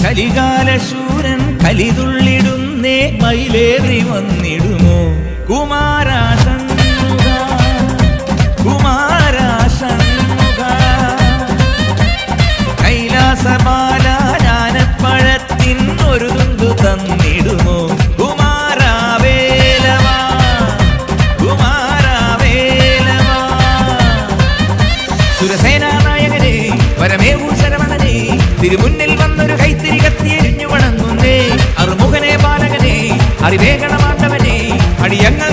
കലികാലശൂരൻ കലിതുള്ളിടുന്നേ മയിലേറി വന്നിടുമോ കുമാരാഷൺമുഖ കുമാരാഷൺമുഖ കൈലാസബാല ജ്ഞാനപ്പഴത്തിൻ ഒരു തുണ്ടു തന്നിടുമോ കുമാരവേലവാ കുമാരവേലവാ സുരസേനാ നായകനെ പരമേവൂർ ശരവണനെ തിരുമുന്നിൽ വന്നൊരു കൈത്തിരി കത്തിയെരിഞ്ഞു വണങ്ങുന്നേ അറുമുഖനെ ബാലകനെ അറിവേഗണമാണ്ടവനെ അടിയങ്ങൾ